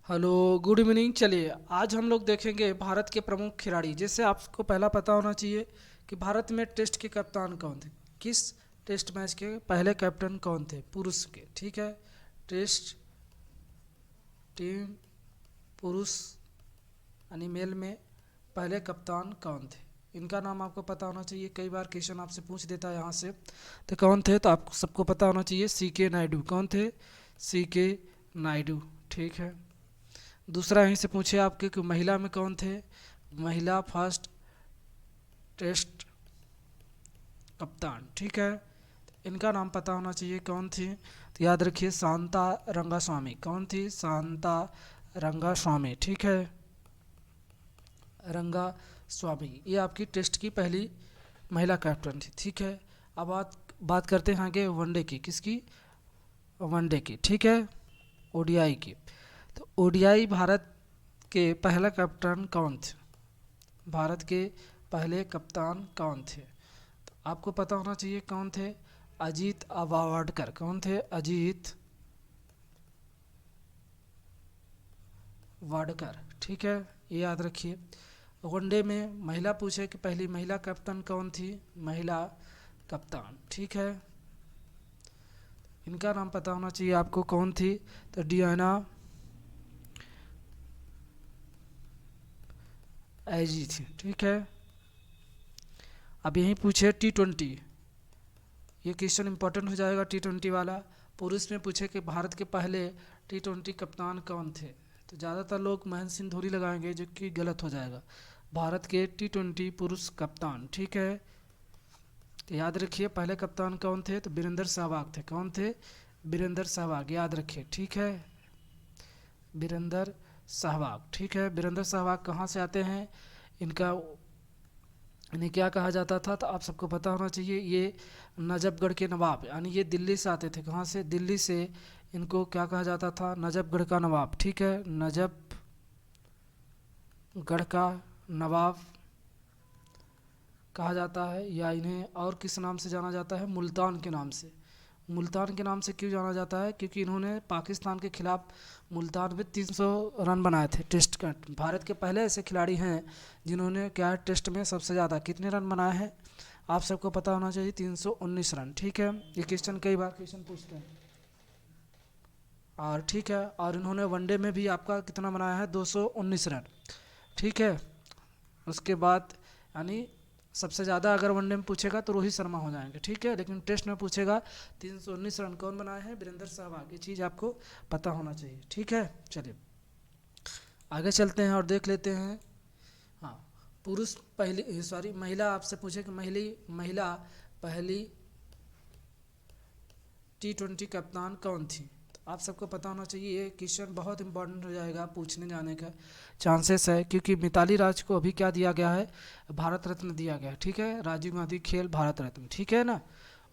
Hello, good evening. चलिए आज हम लोग देखेंगे भारत के प्रमुख खिलाड़ी। जैसे आपको पहला पता होना चाहिए कि भारत में टेस्ट के कप्तान कौन थे। किस टेस्ट मैच के पहले कैप्टन कौन थे पुरुष के। ठीक है, टेस्ट टीम पुरुष यानी मेल में पहले कप्तान कौन थे, इनका नाम आपको पता होना चाहिए। कई बार क्वेश्चन आपसे पूछ देता है यहाँ से, तो कौन थे, तो आपको सबको पता होना चाहिए। सी के नायडू। कौन थे? सी के नायडू। ठीक है। दूसरा यहीं से पूछे आपके कि महिला में कौन थे, महिला फर्स्ट टेस्ट कप्तान। ठीक है, इनका नाम पता होना चाहिए कौन थी, तो याद रखिए शांता रंगास्वामी। कौन थी? शांता रंगास्वामी। ठीक है, रंगास्वामी। ये आपकी टेस्ट की पहली महिला कैप्टन थी। ठीक है, अब बात करते हैं आगे वनडे की। किसकी? वनडे की। ठीक है, ओडीआई की। तो ओडीआई भारत के पहला कप्तान कौन थे? भारत के पहले कप्तान कौन थे, तो आपको पता होना चाहिए कौन थे। अजीत अवावड़कर। कौन थे? अजीत वाडकर। ठीक है, ये याद रखिए। वनडे में महिला पूछे कि पहली महिला कप्तान कौन थी, महिला कप्तान। ठीक है, इनका नाम पता होना चाहिए आपको कौन थी, तो डियाना एजी थी। ठीक है, अब यहीं पूछे T20, ये क्वेश्चन इंपॉर्टेंट हो जाएगा T20 वाला। पुरुष में पूछे कि भारत के पहले T20 कप्तान कौन थे, तो ज़्यादातर लोग महेंद्र सिंह धोनी लगाएंगे, जो कि गलत हो जाएगा। भारत के T20 पुरुष कप्तान। ठीक है, तो याद रखिए पहले कप्तान कौन थे, तो वीरेंद्र सहवाग थे। कौन थे? वीरेंद्र सहवाग, याद रखिए। ठीक है, वीरेंद्र सहवाग। ठीक है, वीरेंद्र सहवाग कहाँ से आते हैं, इनका इन्हें क्या कहा जाता था, तो आप सबको पता होना चाहिए। ये नजफगढ़ के नवाब, यानी ये दिल्ली से आते थे। कहाँ से? दिल्ली से। इनको क्या कहा जाता था? नजफगढ़ का नवाब। ठीक है, नजफगढ़ का नवाब कहा जाता है, या इन्हें और किस नाम से जाना जाता है? मुल्तान के नाम से। मुल्तान के नाम से क्यों जाना जाता है? क्योंकि इन्होंने पाकिस्तान के खिलाफ मुल्तान में 300 रन बनाए थे टेस्ट का। भारत के पहले ऐसे खिलाड़ी हैं जिन्होंने क्या है, टेस्ट में सबसे ज़्यादा कितने रन बनाए हैं, आप सबको पता होना चाहिए, 319 रन। ठीक है, ये क्वेश्चन कई बार क्वेश्चन पूछते हैं। और ठीक है, और इन्होंने वनडे में भी आपका कितना बनाया है? 219 रन। ठीक है, उसके बाद यानी सबसे ज़्यादा अगर वनडे में पूछेगा तो रोहित शर्मा हो जाएंगे। ठीक है, लेकिन टेस्ट में पूछेगा 319 रन कौन बनाए हैं? वीरेंद्र सहवाग। ये चीज़ आपको पता होना चाहिए। ठीक है, चलिए आगे चलते हैं और देख लेते हैं। हाँ, पुरुष पहली सॉरी महिला आपसे पूछे कि महिला पहली T20 कप्तान कौन थी, तो आप सबको पता होना चाहिए। ये क्वेश्चन बहुत इंपॉर्टेंट हो जाएगा, पूछने जाने का चांसेस है, क्योंकि मिताली राज को अभी क्या दिया गया है? भारत रत्न दिया गया है। ठीक है, राजीव गांधी खेल भारत रत्न। ठीक है ना,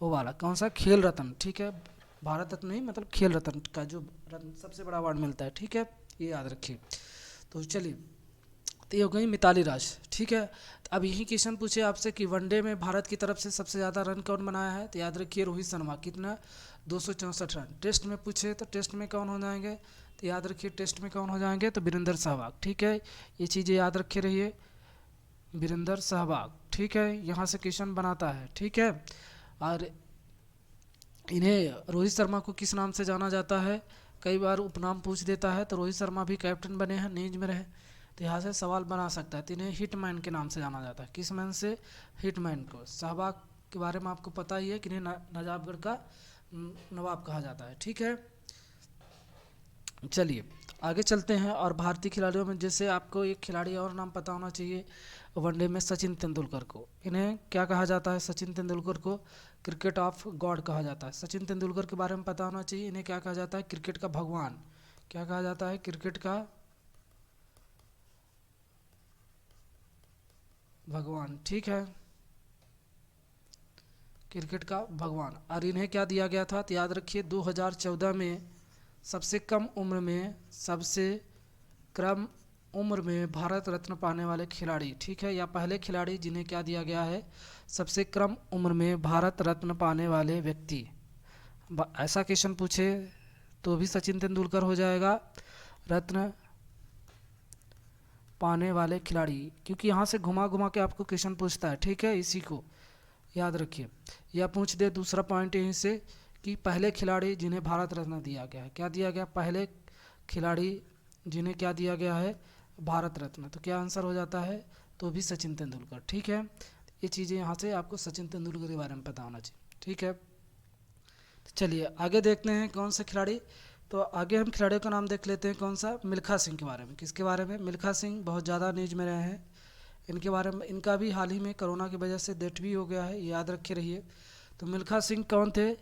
वो वाला कौन सा? खेल रत्न। ठीक है, भारत रत्न नहीं, मतलब खेल रत्न का जो रत्न सबसे बड़ा अवार्ड मिलता है। ठीक है, ये याद रखिए। तो चलिए, तो ये हो गई मिताली राज। ठीक है, तो अब यही क्वेश्चन पूछे आपसे कि वनडे में भारत की तरफ से सबसे ज़्यादा रन कौन बनाया है, तो याद रखिए रोहित शर्मा। कितना? 264 रन। टेस्ट में पूछे तो टेस्ट में कौन हो जाएंगे, तो याद रखिए टेस्ट में कौन हो जाएंगे, तो वीरेंद्र सहवाग। ठीक है, ये चीज़ें याद रखे रहिए, वीरेंद्र सहवाग। ठीक है, यहाँ से क्वेश्चन बनाता है। ठीक है, और इन्हें रोहित शर्मा को किस नाम से जाना जाता है? कई बार उपनाम पूछ देता है, तो रोहित शर्मा भी कैप्टन बने हैं, नीज में रहे, तो यहाँ से सवाल बना सकता है। तो इन्हें हिटमैन के नाम से जाना जाता है। किस मैन से? हिटमैन को। सहवाग के बारे में आपको पता ही है कि इन्हें नजाफगढ़ का नवाब कहा जाता है। ठीक है, चलिए आगे चलते हैं। और भारतीय खिलाड़ियों में जैसे आपको एक खिलाड़ी और नाम पता होना चाहिए वनडे में, सचिन तेंदुलकर को। इन्हें क्या कहा जाता है? सचिन तेंदुलकर को क्रिकेट ऑफ गॉड कहा जाता है। सचिन तेंदुलकर के बारे में पता होना चाहिए, इन्हें क्या कहा जाता है? क्रिकेट का भगवान। क्या कहा जाता है? क्रिकेट का भगवान। ठीक है, क्रिकेट का भगवान। और इन्हें क्या दिया गया था, तो याद रखिए 2014 में सबसे कम उम्र में भारत रत्न पाने वाले खिलाड़ी। ठीक है, या पहले खिलाड़ी जिन्हें क्या दिया गया है? सबसे कम उम्र में भारत रत्न पाने वाले व्यक्ति। ऐसा क्वेश्चन पूछे तो भी सचिन तेंदुलकर हो जाएगा रत्न पाने वाले खिलाड़ी, क्योंकि यहाँ से घुमा घुमा के आपको क्वेश्चन पूछता है, ठीक है, इसी को याद रखिए। या पूछ दे दूसरा पॉइंट यहीं से कि पहले खिलाड़ी जिन्हें भारत रत्न दिया गया है, क्या दिया गया, पहले खिलाड़ी जिन्हें क्या दिया गया है, भारत रत्न, तो क्या आंसर हो जाता है, तो भी सचिन तेंदुलकर, ठीक है। ये चीज़ें यहाँ से आपको सचिन तेंदुलकर के बारे में पता होना चाहिए, ठीक है। तो चलिए आगे देखते हैं कौन सा खिलाड़ी। तो आगे हम खिलाड़ियों का नाम देख लेते हैं, कौन सा, मिल्खा सिंह के बारे में। किसके बारे में, मिल्खा सिंह बहुत ज़्यादा न्यूज में रहे हैं। इनके बारे में, इनका भी हाल ही में कोरोना की वजह से डेथ भी हो गया है, याद रखे रहिए। तो मिल्खा सिंह कौन थे,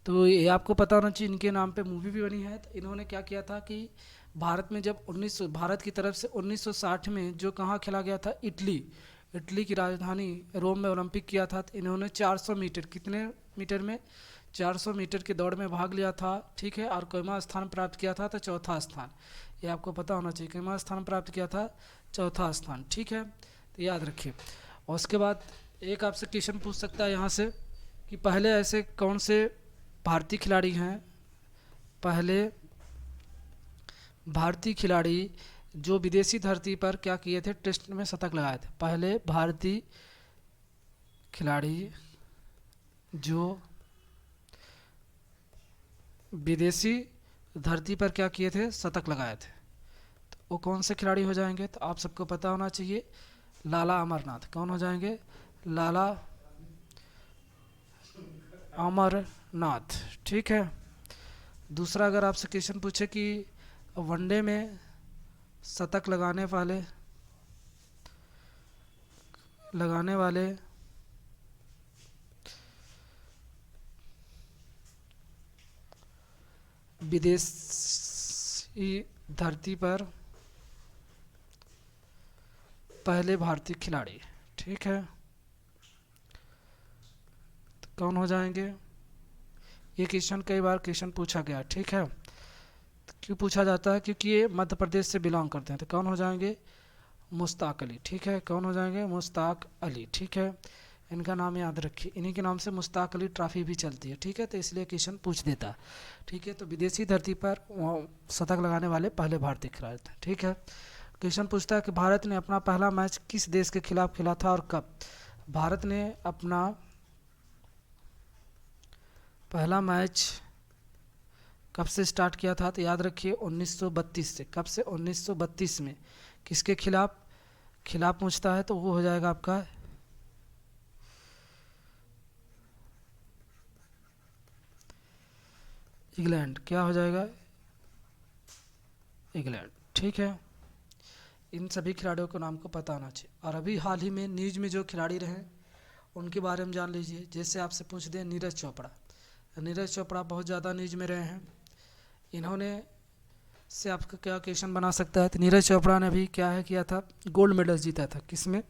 तो ये आपको पता होना चाहिए, इनके नाम पे मूवी भी बनी है। तो इन्होंने क्या किया था कि भारत में जब भारत की तरफ से 1960 में जो कहाँ खेला गया था, इटली की राजधानी रोम में ओलंपिक किया था। तो इन्होंने 400 मीटर, कितने मीटर में, 400 मीटर की दौड़ में भाग लिया था, ठीक है, और कैमा स्थान प्राप्त किया था, तो चौथा स्थान, ये आपको पता होना चाहिए, कैमा स्थान प्राप्त किया था, चौथा स्थान, ठीक है, तो याद रखिए। और उसके बाद एक आपसे क्वेश्चन पूछ सकता है यहाँ से कि पहले ऐसे कौन से भारतीय खिलाड़ी हैं, पहले भारतीय खिलाड़ी जो विदेशी धरती पर क्या किए थे, टेस्ट में शतक लगाए थे, पहले भारतीय खिलाड़ी जो विदेशी धरती पर क्या किए थे, शतक लगाए थे, तो वो कौन से खिलाड़ी हो जाएंगे, तो आप सबको पता होना चाहिए, लाला अमरनाथ। कौन हो जाएंगे, लाला अमरनाथ, ठीक है। दूसरा अगर आपसे क्वेश्चन पूछे कि वनडे में शतक लगाने वाले विदेशी धरती पर पहले भारतीय खिलाड़ी, ठीक है, तो कौन हो जाएंगे, ये क्वेश्चन कई बार क्वेश्चन पूछा गया, ठीक है। तो क्यों पूछा जाता है, क्योंकि ये मध्य प्रदेश से बिलोंग करते हैं। तो कौन हो जाएंगे, मुश्ताक अली, ठीक है, कौन हो जाएंगे, मुश्ताक अली, ठीक है। इनका नाम याद रखिए, इन्हीं के नाम से मुश्ताक अली ट्रॉफी भी चलती है, ठीक है, तो इसलिए क्वेश्चन पूछ देता है, ठीक है। तो विदेशी धरती पर शतक लगाने वाले पहले भारतीय खिलाड़ी थे, ठीक है। क्वेश्चन पूछता है कि भारत ने अपना पहला मैच किस देश के खिलाफ खेला था और कब। भारत ने अपना पहला मैच कब से स्टार्ट किया था, तो याद रखिए 1932 से। कब से, 1932 में। किसके खिलाफ पूछता है, तो वो हो जाएगा आपका इंग्लैंड, क्या हो जाएगा, इंग्लैंड, ठीक है। इन सभी खिलाड़ियों के नाम को पता होना चाहिए। और अभी हाल ही में न्यूज में जो खिलाड़ी रहे उनके बारे में जान लीजिए। जैसे आपसे पूछ दें नीरज चोपड़ा, नीरज चोपड़ा बहुत ज़्यादा न्यूज में रहे हैं। इन्होंने से आपका क्या क्वेश्चन बना सकता है, तो नीरज चोपड़ा ने भी क्या है किया था, गोल्ड मेडल जीता था, किसमें,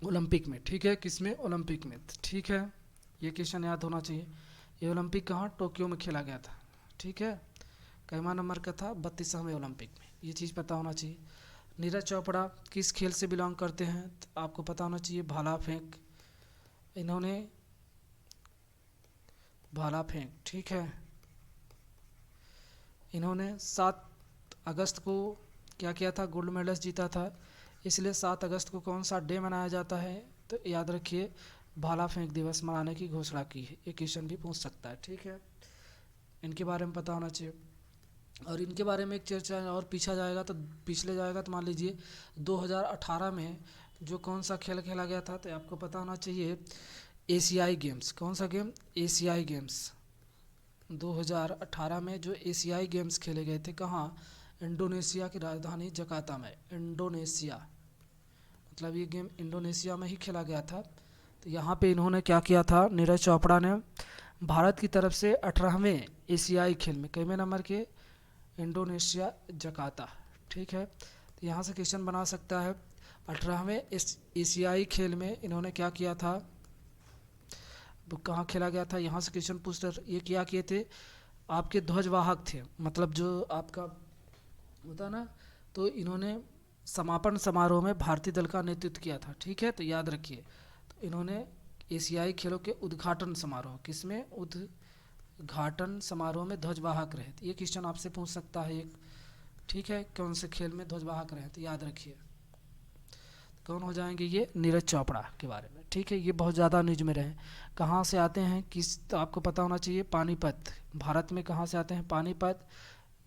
ओलंपिक में, ठीक है, किसमें, ओलंपिक में, ठीक है। ये क्वेश्चन याद होना चाहिए। ये ओलंपिक कहाँ, टोक्यो में खेला गया था, ठीक है। कैमा नंबर का था, 32वें ओलंपिक में, ये चीज़ पता होना चाहिए। नीरज चोपड़ा किस खेल से बिलोंग करते हैं, तो आपको पता होना चाहिए, भाला फेंक। इन्होंने भाला फेंक, ठीक है, इन्होंने 7 अगस्त को क्या किया था, गोल्ड मेडल जीता था, इसलिए 7 अगस्त को कौन सा डे मनाया जाता है, तो याद रखिए भाला फेंक दिवस मनाने की घोषणा की है। ये क्वेश्चन भी पूछ सकता है, ठीक है, इनके बारे में पता होना चाहिए। और इनके बारे में एक चर्चा और पीछा जाएगा तो पिछले जाएगा, तो मान लीजिए 2018 में जो कौन सा खेल खेला गया था, तो आपको पता होना चाहिए, एशियाई गेम्स। कौन सा गेम, एशियाई गेम्स। 2018 में जो एशियाई गेम्स खेले गए थे, कहाँ, इंडोनेशिया की राजधानी जकार्ता में, इंडोनेशिया, मतलब ये गेम इंडोनेशिया में ही खेला गया था। तो यहाँ पे इन्होंने क्या किया था, नीरज चोपड़ा ने भारत की तरफ से 18वें एशियाई खेल में, कितने नंबर के, इंडोनेशिया जकार्ता, ठीक है। तो यहाँ से क्वेश्चन बना सकता है, 18वें एशियाई खेल में इन्होंने क्या किया था, वो कहाँ खेला गया था, यहाँ से क्वेश्चन पूछ रहे। ये क्या किए थे, आपके ध्वजवाहक थे, मतलब जो आपका होता ना, तो इन्होंने समापन समारोह में भारतीय दल का नेतृत्व किया था, ठीक है, तो याद रखिए। तो इन्होंने एशियाई खेलों के उद्घाटन समारोह, किसमें, उद्घाटन समारोह में ध्वजवाहक रहे थे। ये क्वेश्चन आपसे पूछ सकता है एक, ठीक है, कौन से खेल में ध्वजवाहक रहे, तो याद रखिए कौन हो जाएंगे ये, नीरज चोपड़ा के बारे में। ठीक है, ये बहुत ज़्यादा न्यूज में रहे। कहाँ से आते हैं, किस, तो आपको पता होना चाहिए, पानीपत, भारत में कहाँ से आते हैं, पानीपत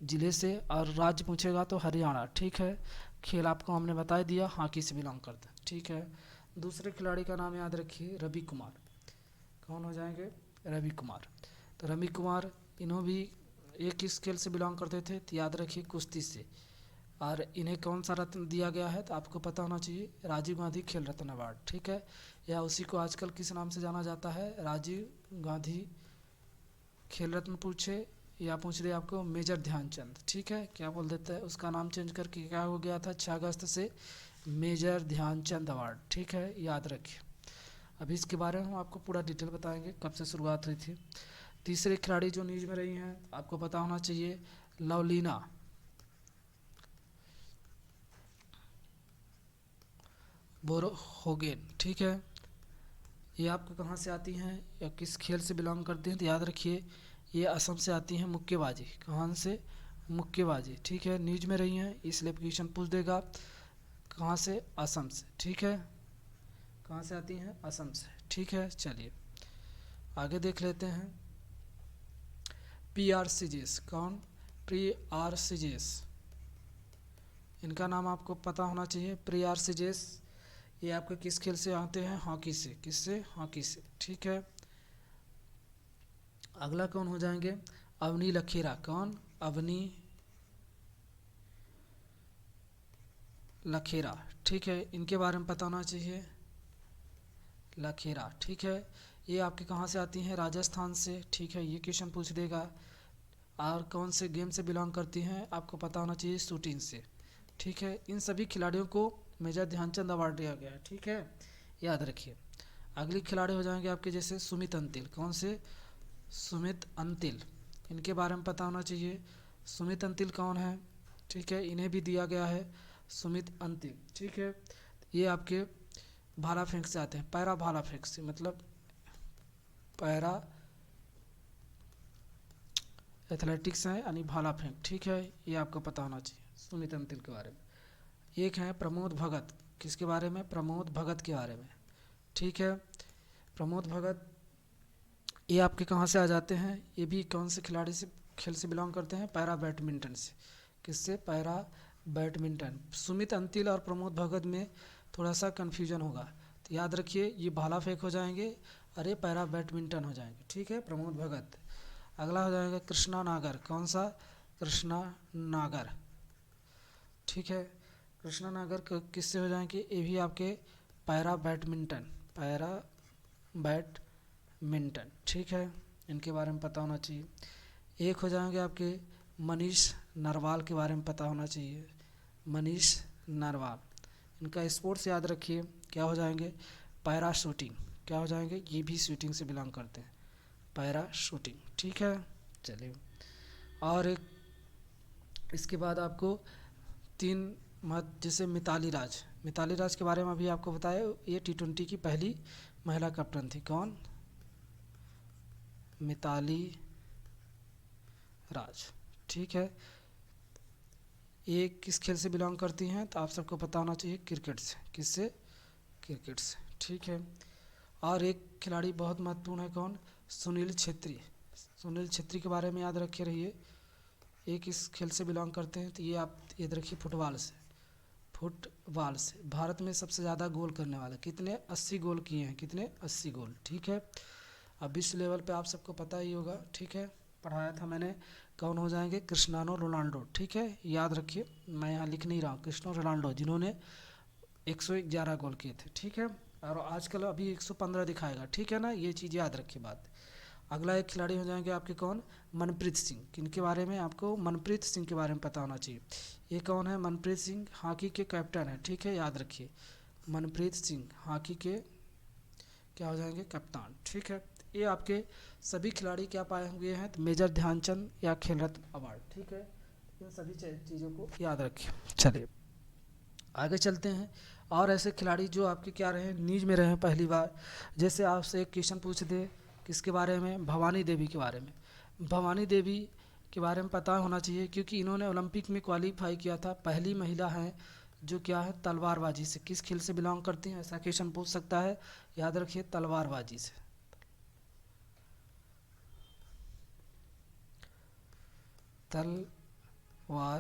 जिले से, और राज्य पूछेगा तो हरियाणा। ठीक है, खेल आपको हमने बता दिया, हॉकी से बिलोंग करते हैं। ठीक है, दूसरे खिलाड़ी का नाम याद रखिए, रवि कुमार। कौन हो जाएंगे, रवि कुमार। तो रवि कुमार, इन्हों भी एक किस खेल से बिलोंग करते थे, तो याद रखिए कुश्ती से। और इन्हें कौन सा रत्न दिया गया है, तो आपको पता होना चाहिए, राजीव गांधी खेल रत्न अवार्ड। ठीक है, या उसी को आजकल किस नाम से जाना जाता है, राजीव गांधी खेल रत्न पूछे, या पूछ रहे आपको मेजर ध्यानचंद। ठीक है, क्या बोल देता है, उसका नाम चेंज करके क्या हो गया था, 6 अगस्त से मेजर ध्यानचंद अवार्ड। ठीक है, याद रखिए। अभी इसके बारे में हम आपको पूरा डिटेल बताएंगे, कब से शुरुआत हुई थी। तीसरे खिलाड़ी जो न्यूज में रही हैं, आपको पता होना चाहिए, लवलीना बोरगोहेन। ठीक है, ये आपको कहाँ से आती हैं या किस खेल से बिलोंग करते हैं, तो याद रखिए ये असम से आती हैं, मुक्केबाजी। कहाँ से, मुक्केबाजी। ठीक है, न्यूज में रही हैं, इसलिए क्वेश्चन पूछ देगा, कहाँ से, असम से। ठीक है, कहाँ से आती हैं, असम से। ठीक है, चलिए आगे देख लेते हैं। PR सिजेस, कौन, PR सिजेस, इनका नाम आपको पता होना चाहिए, PR सिजेस। ये आपके किस खेल से आते हैं, हॉकी से। किससे, हॉकी से। ठीक है, अगला कौन हो जाएंगे, अवनी लखेरा। कौन, अवनी लखेरा। ठीक है, इनके बारे में पता होना चाहिए, लखेरा। ठीक है, ये आपके कहाँ से आती हैं, राजस्थान से। ठीक है, ये क्वेश्चन पूछ देगा। और कौन से गेम से बिलोंग करती हैं, आपको पता होना चाहिए, शूटिंग से। ठीक है, इन सभी खिलाड़ियों को मेजर ध्यानचंद अवार्ड दिया गया है। ठीक है, याद रखिए। अगले खिलाड़ी हो जाएंगे आपके जैसे सुमित अंतिल। कौन से, सुमित अंतिल, इनके बारे में पता होना चाहिए, सुमित अंतिल कौन है। ठीक है, इन्हें भी दिया गया है सुमित अंतिल। ठीक है, ये आपके भाला फेंक से आते हैं, पैरा भाला फेंक से, मतलब पैरा एथलेटिक्स है, यानी भाला फेंक। ठीक है, ये आपको पता होना चाहिए सुमित अंतिल के बारे में। एक है प्रमोद भगत, किसके बारे में, प्रमोद भगत के बारे में। ठीक है, प्रमोद भगत, ये आपके कहाँ से आ जाते हैं, ये भी कौन से खिलाड़ी से, खेल से बिलोंग करते हैं, पैरा बैडमिंटन से। किससे, पैरा बैडमिंटन। सुमित अंतिल और प्रमोद भगत में थोड़ा सा कन्फ्यूजन होगा, तो याद रखिए ये भाला फेंक हो जाएंगे, अरे पैरा बैडमिंटन हो जाएंगे। ठीक है, प्रमोद भगत। अगला हो जाएगा कृष्णा नागर। कौन सा, कृष्णा नागर। ठीक है, कृष्णा नागर किससे हो जाएंगे, ये भी आपके पैरा बैडमिंटन, पैरा बैडमिंटन। ठीक है, इनके बारे में पता होना चाहिए। एक हो जाएंगे आपके मनीष नरवाल के बारे में पता होना चाहिए, मनीष नरवाल। इनका स्पोर्ट्स याद रखिए, क्या हो जाएंगे, पैरा शूटिंग। क्या हो जाएंगे, ये भी शूटिंग से बिलोंग करते हैं, पैरा शूटिंग। ठीक है, चलिए। और एक इसके बाद आपको 3 मत, जैसे मिताली राज। मिताली राज के बारे में अभी आपको बताया, ये T20 की पहली महिला कैप्टन थी। कौन, मिताली राज। ठीक है, ये किस खेल से बिलोंग करती हैं, तो आप सबको पता होना चाहिए, क्रिकेट से। किससे, क्रिकेट से। ठीक है, और एक खिलाड़ी बहुत महत्वपूर्ण है, कौन, सुनील छेत्री। सुनील छेत्री के बारे में याद रखे रहिए, ये किस खेल से बिलोंग करते हैं, तो ये आप याद रखिए, फुटबॉल से। फुटबॉल से। भारत में सबसे ज़्यादा गोल करने वाले, कितने, 80 गोल किए हैं। कितने, 80 गोल। ठीक है, अब विश्व लेवल पे आप सबको पता ही होगा। ठीक है, पढ़ाया था मैंने, कौन हो जाएंगे, क्रिस्टियानो रोनाल्डो। ठीक है, याद रखिए, मैं यहाँ लिख नहीं रहा हूँ, क्रिस्टियानो रोनाल्डो, जिन्होंने 111 गोल किए थे। ठीक है, और आजकल अभी 115 दिखाएगा। ठीक है ना, ये चीज़ याद रखिए बात। अगला एक खिलाड़ी हो जाएंगे आपके कौन, मनप्रीत सिंह। किनके बारे में, आपको मनप्रीत सिंह के बारे में पता होना चाहिए। ये कौन है, मनप्रीत सिंह हॉकी के कैप्टन है। ठीक है, याद रखिए, मनप्रीत सिंह हॉकी के क्या हो जाएंगे, कप्तान। ठीक है, ये आपके सभी खिलाड़ी क्या पाए हुए हैं, तो मेजर ध्यानचंद या खेल रत्न अवार्ड। ठीक है, इन सभी चीज़ों को याद रखिए। चलिए आगे चलते हैं। और ऐसे खिलाड़ी जो आपके क्या रहे, न्यूज में रहे पहली बार, जैसे आपसे एक क्वेश्चन पूछ दे, किसके बारे में, भवानी देवी के बारे में। भवानी देवी के बारे में पता होना चाहिए, क्योंकि इन्होंने ओलंपिक में क्वालिफाई किया था। पहली महिला है जो क्या है, तलवारबाजी से। किस खेल से बिलोंग करती हैं, ऐसा क्वेश्चन पूछ सकता है, याद रखिए तलवारबाजी से। तलवारबाजी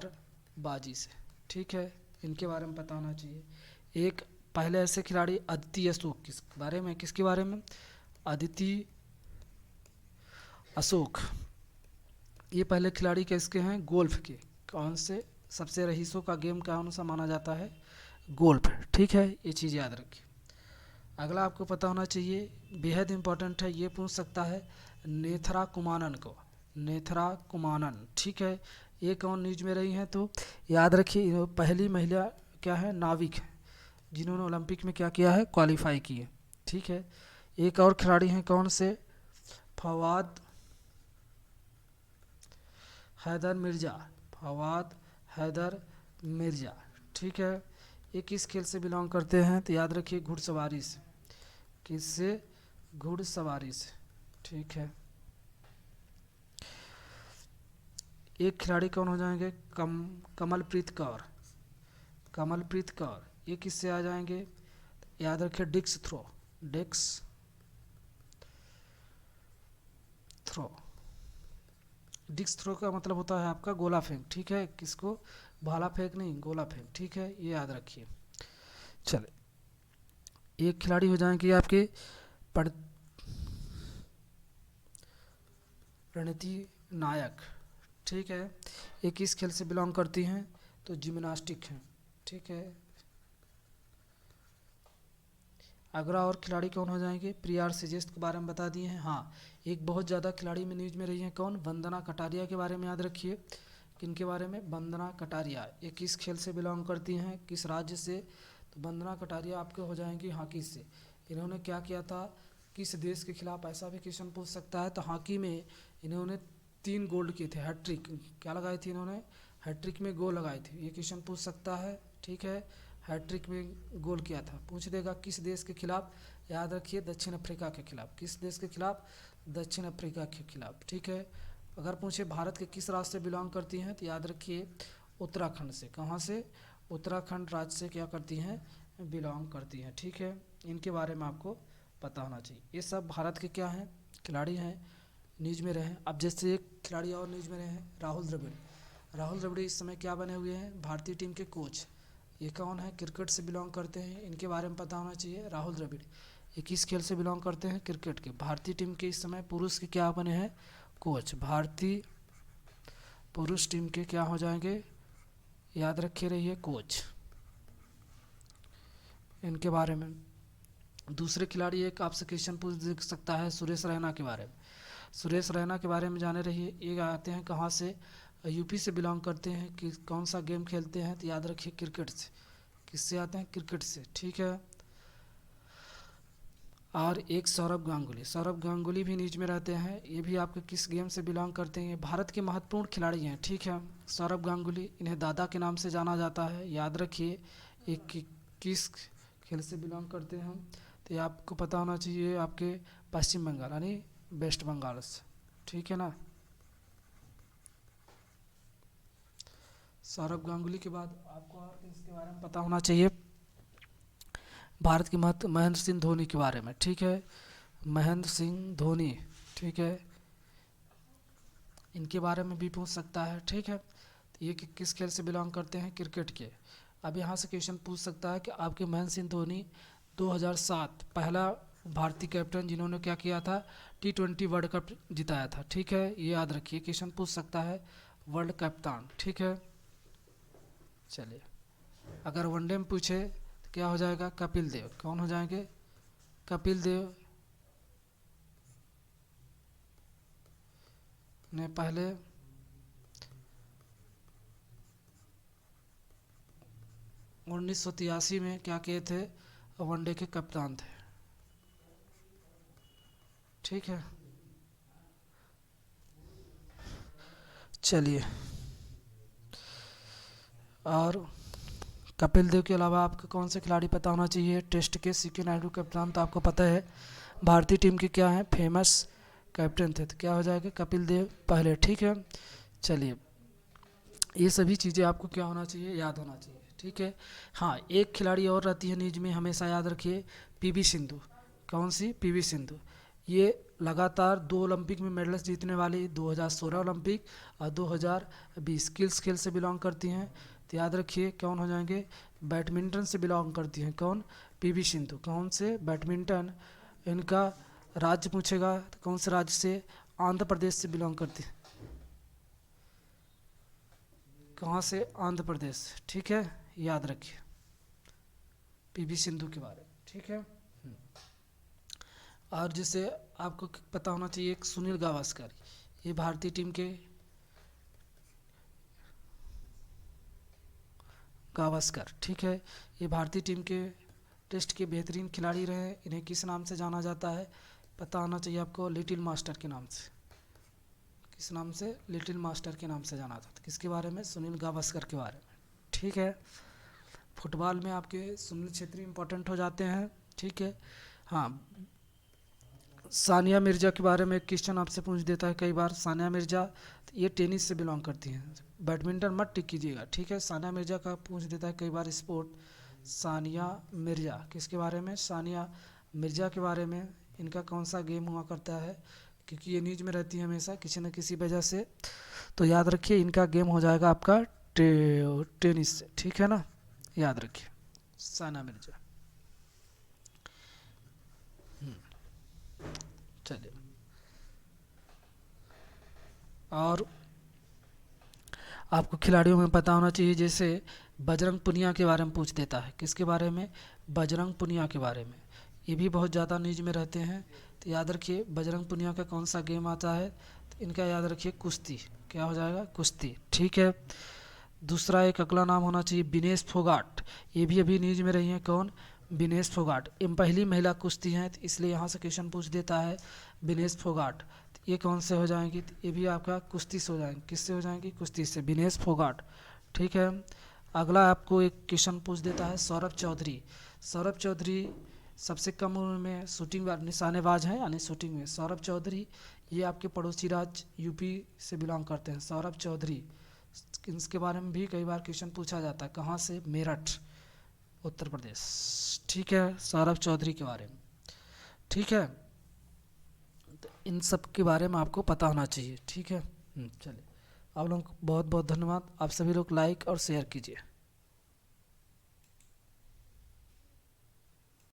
से, ठीक है, इनके बारे में पता होना चाहिए। एक पहले ऐसे खिलाड़ी अदिति अशोक, किस बारे में, किसके बारे में, अदिति अशोक। ये पहले खिलाड़ी किसके हैं, गोल्फ के। कौन से, सबसे रईसों का गेम कौन सा माना जाता है, गोल्फ, ठीक है, ये चीज़ याद रखिए। अगला आपको पता होना चाहिए, बेहद इंपॉर्टेंट है, ये पूछ सकता है, नेथरा कुमानन को, नेथरा कुमानन, ठीक है, ये कौन न्यूज में रही हैं, तो याद रखिए पहली महिला क्या है, नाविक है, जिन्होंने ओलंपिक में क्या किया है, क्वालिफाई किए, ठीक है। एक और खिलाड़ी हैं कौन से, फवाद हैदर मिर्ज़ा, फवाद हैदर मिर्ज़ा, ठीक है। ये किस खेल से बिलोंग करते हैं, तो याद रखिए घुड़सवारी से। किससे, घुड़सवारी से, ठीक है। एक खिलाड़ी कौन हो जाएंगे, कमलप्रीत कौर, कमलप्रीत कौर, ये किससे आ जाएंगे, याद रखिए disc throw, disc throw. Disc throw का मतलब होता है आपका गोला फेंक, ठीक है, किसको, भाला फेंक नहीं, गोला फेंक, ठीक है, ये याद रखिए। चले, एक खिलाड़ी हो जाएंगे आपके प्रणति नायक, ठीक है, ये किस खेल से बिलोंग करती हैं, तो जिम्नास्टिक हैं, ठीक है। अगला और खिलाड़ी कौन हो जाएंगे, प्रियार सिजेस्ट के बारे में बता दिए हैं। हाँ, एक बहुत ज़्यादा खिलाड़ी में न्यूज में रही है, कौन, वंदना कटारिया के बारे में याद रखिए। किनके बारे में, वंदना कटारिया, ये किस खेल से बिलोंग करती हैं, किस राज्य से, तो वंदना कटारिया आपके हो जाएंगी हॉकी से। इन्होंने क्या किया था, किस देश के खिलाफ, ऐसा भी क्वेश्चन पूछ सकता है। तो हॉकी में इन्होंने 3 गोल्ड किए थे, हैट्रिक, क्या लगाई थी इन्होंने, हैट्रिक में गोल लगाई थी, ये क्वेश्चन पूछ सकता है, ठीक है। हैट्रिक में गोल किया था, पूछ देगा किस देश के खिलाफ, याद रखिए दक्षिण अफ्रीका के खिलाफ, किस देश के खिलाफ, दक्षिण अफ्रीका के खिलाफ, ठीक है। अगर पूछे भारत के किस राज्य से बिलोंग करती हैं, तो याद रखिए उत्तराखंड से। कहाँ से, उत्तराखंड राज्य से क्या करती हैं, बिलोंग करती हैं, ठीक है। इनके बारे में आपको पता होना चाहिए। ये सब भारत के क्या हैं, खिलाड़ी हैं, न्यूज में रहे। अब जैसे एक खिलाड़ी और न्यूज में रहे हैं, राहुल द्रविड़। राहुल द्रविड़ इस समय क्या बने हुए हैं, भारतीय टीम के कोच। ये कौन है, क्रिकेट से बिलोंग करते हैं, इनके बारे में पता होना चाहिए। राहुल द्रविड़ ये किस खेल से बिलोंग करते हैं, क्रिकेट के। भारतीय टीम के इस समय पुरुष के क्या बने हैं, कोच। भारतीय पुरुष टीम के क्या हो जाएंगे, याद रखे रहिए कोच, इनके बारे में। दूसरे खिलाड़ी एक आपसे क्वेश्चन पूछ सकता है, सुरेश रैना के बारे में। सुरेश रैना के बारे में जाने रहिए। ये आते हैं कहाँ से, यूपी से बिलोंग करते हैं। कि कौन सा गेम खेलते हैं, तो याद रखिए क्रिकेट से। किससे आते हैं, क्रिकेट से, ठीक है। और एक सौरभ गांगुली, सौरभ गांगुली भी न्यूज में रहते हैं। ये भी आपके किस गेम से बिलोंग करते हैं, भारत के महत्वपूर्ण खिलाड़ी हैं, ठीक है। सौरभ गांगुली, इन्हें दादा के नाम से जाना जाता है, याद रखिए। एक किस खेल से बिलोंग करते हैं, तो ये आपको पता होना चाहिए, आपके पश्चिम बंगाल यानी वेस्ट बंगाल से, ठीक है ना। सौरभ गांगुली के बाद आपको और इसके बारे में पता होना चाहिए, भारत के महेंद्र सिंह धोनी के बारे में, ठीक है। महेंद्र सिंह धोनी, ठीक है, इनके बारे में भी पूछ सकता है, ठीक है। तो ये किस खेल से बिलोंग करते हैं, क्रिकेट के। अब यहाँ से क्वेश्चन पूछ सकता है कि आपके महेंद्र सिंह धोनी 2007 पहला भारतीय कैप्टन जिन्होंने क्या किया था, T20 वर्ल्ड कप जिताया था, ठीक है। ये याद रखिए, क्वेश्चन पूछ सकता है, वर्ल्ड कप्तान, ठीक है। चलिए, अगर वनडे में पूछे तो क्या हो जाएगा, कपिल देव। कौन हो जाएंगे, कपिल देव ने पहले 1983 में क्या किए थे, वनडे के कप्तान थे, ठीक है। चलिए, और कपिल देव के अलावा आपको कौन से खिलाड़ी पता होना चाहिए, टेस्ट के सीके नायडू कप्तान तो आपको पता है। भारतीय टीम के क्या हैं, फेमस कैप्टन थे, तो क्या हो जाएगा, कपिल देव पहले, ठीक है। चलिए, ये सभी चीज़ें आपको क्या होना चाहिए, याद होना चाहिए, ठीक है। हाँ, एक खिलाड़ी और रहती है नीज में, हमेशा याद रखिए, पीवी सिंधु। कौन सी? पीवी सिंधु। ये लगातार 2 ओलंपिक में मेडल्स जीतने वाली, 2016 ओलंपिक और 2020 स्किल्स खेल से बिलोंग करती हैं। तो याद रखिए कौन हो जाएंगे, बैडमिंटन से बिलोंग करती हैं। कौन? पीवी सिंधु। कौन से? बैडमिंटन। इनका राज्य पूछेगा तो कौन से राज्य से? आंध्र प्रदेश से बिलोंग करती है। कहाँ से? आंध्र प्रदेश, ठीक है, याद रखिए पीवी सिंधु के बारे में, ठीक है। और जिसे आपको पता होना चाहिए, एक सुनील गावस्कर, ये भारतीय टीम के, गावस्कर, ठीक है, ये भारतीय टीम के टेस्ट के बेहतरीन खिलाड़ी रहे हैं। इन्हें किस नाम से जाना जाता है? पता होना चाहिए आपको, लिटिल मास्टर के नाम से। किस नाम से? लिटिल मास्टर के नाम से जाना जाता है। किसके बारे में? सुनील गावस्कर के बारे में, ठीक है। फुटबॉल में आपके सुनील छेत्री इंपॉर्टेंट हो जाते हैं, ठीक है। हाँ, सानिया मिर्ज़ा के बारे में एक क्वेश्चन आपसे पूछ देता है कई बार। सानिया मिर्ज़ा, ये टेनिस से बिलोंग करती हैं, बैडमिंटन मत टिक कीजिएगा, ठीक है। सानिया मिर्ज़ा का पूछ देता है कई बार स्पोर्ट। सानिया मिर्ज़ा किसके बारे में? सानिया मिर्ज़ा के बारे में। इनका कौन सा गेम हुआ करता है? क्योंकि ये न्यूज में रहती है हमेशा किसी न किसी वजह से, तो याद रखिए इनका गेम हो जाएगा आपका टेनिस से, ठीक है ना, याद रखिए सानिया मिर्ज़ा। चलिए, और आपको खिलाड़ियों में पता होना चाहिए, जैसे बजरंग पुनिया के बारे में पूछ देता है। किसके बारे में? बजरंग पुनिया के बारे में। ये भी बहुत ज़्यादा न्यूज में रहते हैं, तो याद रखिए बजरंग पुनिया का कौन सा गेम आता है? तो इनका याद रखिए कुश्ती। क्या हो जाएगा? कुश्ती, ठीक है। दूसरा एक अगला नाम होना चाहिए विनेश फोगाट, ये भी अभी न्यूज में रही हैं। कौन? विनेश फोगाट। ये पहली महिला कुश्ती हैं, तो इसलिए यहाँ से क्वेश्चन पूछ देता है विनेश फोगाट। ये कौन से हो जाएंगी? तो ये भी आपका कुश्ती से हो जाएंगे। किससे हो जाएंगी? कुश्ती से, विनेश फोगाट, ठीक है। अगला आपको एक क्वेश्चन पूछ देता है सौरभ चौधरी। सौरभ चौधरी सबसे कम उम्र में शूटिंग निशानेबाज हैं, यानी शूटिंग में सौरभ चौधरी। ये आपके पड़ोसी राज्य यूपी से बिलोंग करते हैं, सौरभ चौधरी। इसके बारे में भी कई बार क्वेश्चन पूछा जाता है। कहाँ से? मेरठ, उत्तर प्रदेश, ठीक है, सौरभ चौधरी के बारे में, ठीक है। तो इन सब के बारे में आपको पता होना चाहिए, ठीक है। चलिए, आप लोगों को बहुत बहुत धन्यवाद। आप सभी लोग लाइक और शेयर कीजिए।